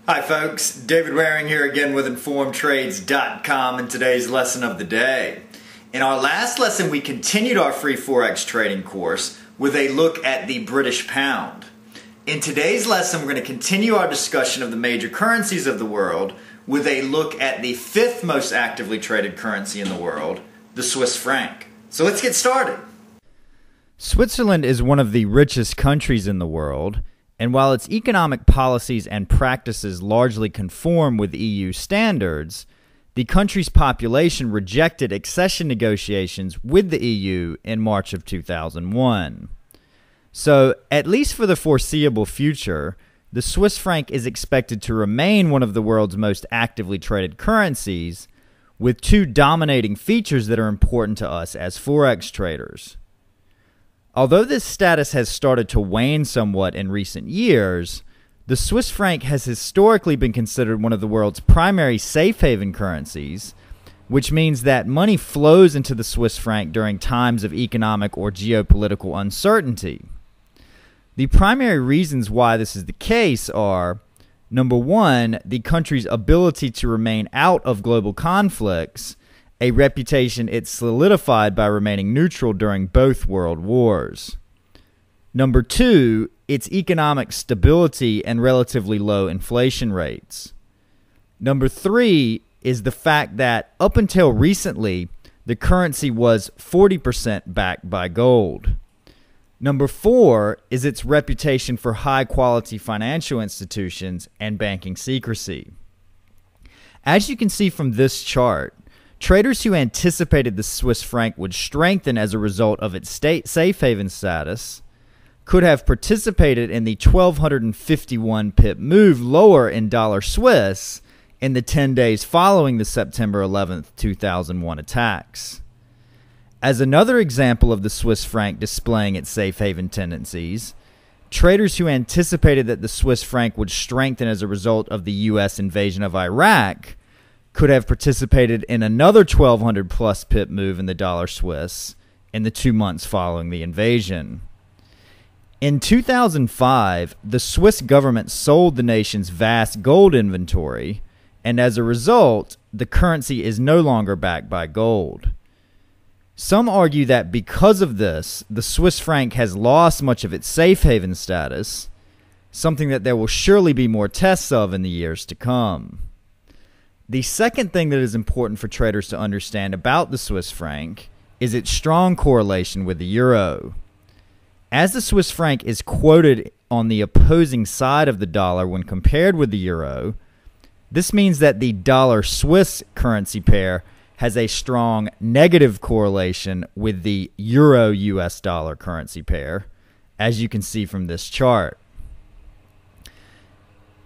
Hi folks, David Waring here again with InformedTrades.com and today's lesson of the day. In our last lesson we continued our free Forex trading course with a look at the British pound. In today's lesson we're going to continue our discussion of the major currencies of the world with a look at the fifth most actively traded currency in the world, the Swiss franc. So let's get started. Switzerland is one of the richest countries in the world, and while its economic policies and practices largely conform with EU standards, the country's population rejected accession negotiations with the EU in March of 2001. So, at least for the foreseeable future, the Swiss franc is expected to remain one of the world's most actively traded currencies, with two dominating features that are important to us as Forex traders. Although this status has started to wane somewhat in recent years, the Swiss franc has historically been considered one of the world's primary safe haven currencies, which means that money flows into the Swiss franc during times of economic or geopolitical uncertainty. The primary reasons why this is the case are, number one, the country's ability to remain out of global conflicts, a reputation it solidified by remaining neutral during both world wars. Number two, its economic stability and relatively low inflation rates. Number three is the fact that up until recently, the currency was 40% backed by gold. Number four is its reputation for high-quality financial institutions and banking secrecy. As you can see from this chart, traders who anticipated the Swiss franc would strengthen as a result of its state safe haven status could have participated in the 1,251 pip move lower in dollar Swiss in the 10 days following the September 11, 2001 attacks. As another example of the Swiss franc displaying its safe haven tendencies, traders who anticipated that the Swiss franc would strengthen as a result of the U.S. invasion of Iraq could have participated in another 1,200 plus pip move in the dollar Swiss in the 2 months following the invasion. In 2005, the Swiss government sold the nation's vast gold inventory, and as a result, the currency is no longer backed by gold. Some argue that because of this, the Swiss franc has lost much of its safe haven status, something that there will surely be more tests of in the years to come. The second thing that is important for traders to understand about the Swiss franc is its strong correlation with the euro. As the Swiss franc is quoted on the opposing side of the dollar when compared with the euro, this means that the dollar-Swiss currency pair has a strong negative correlation with the euro-US dollar currency pair, as you can see from this chart.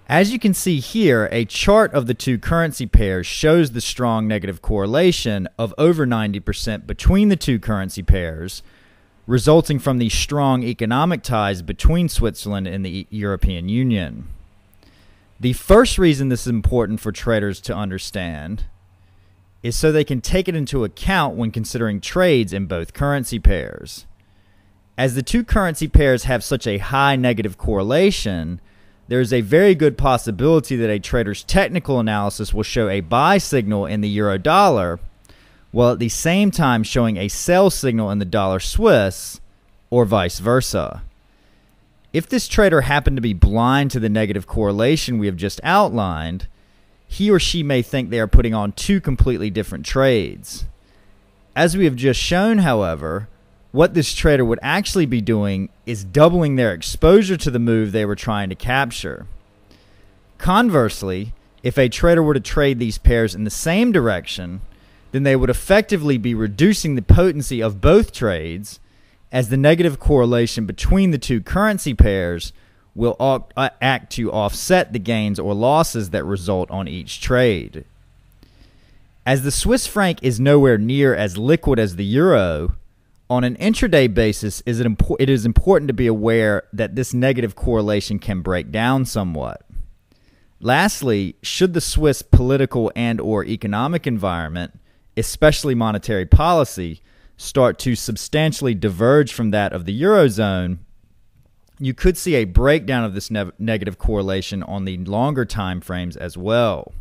As you can see here, a chart of the two currency pairs shows the strong negative correlation of over 90% between the two currency pairs, resulting from the strong economic ties between Switzerland and the European Union. The first reason this is important for traders to understand is so they can take it into account when considering trades in both currency pairs. As the two currency pairs have such a high negative correlation, there is a very good possibility that a trader's technical analysis will show a buy signal in the euro dollar, while at the same time showing a sell signal in the dollar Swiss, or vice versa. If this trader happened to be blind to the negative correlation we have just outlined, he or she may think they are putting on two completely different trades. As we have just shown, however, what this trader would actually be doing is doubling their exposure to the move they were trying to capture. Conversely, if a trader were to trade these pairs in the same direction, then they would effectively be reducing the potency of both trades, as the negative correlation between the two currency pairs will act to offset the gains or losses that result on each trade. As the Swiss franc is nowhere near as liquid as the euro, on an intraday basis, it is important to be aware that this negative correlation can break down somewhat. Lastly, should the Swiss political and/or economic environment, especially monetary policy, start to substantially diverge from that of the Eurozone, you could see a breakdown of this negative correlation on the longer time frames as well.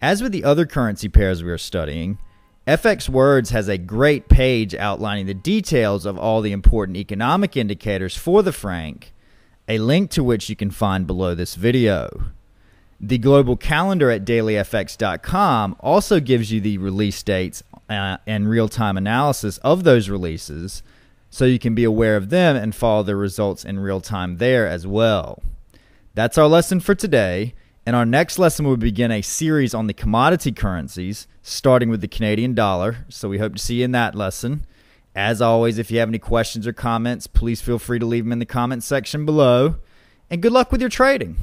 As with the other currency pairs we are studying, FX Words has a great page outlining the details of all the important economic indicators for the franc, a link to which you can find below this video. The global calendar at dailyfx.com also gives you the release dates and real-time analysis of those releases, so you can be aware of them and follow the results in real time there as well. That's our lesson for today. In our next lesson, we'll begin a series on the commodity currencies, starting with the Canadian dollar. So we hope to see you in that lesson. As always, if you have any questions or comments, please feel free to leave them in the comments section below. And good luck with your trading.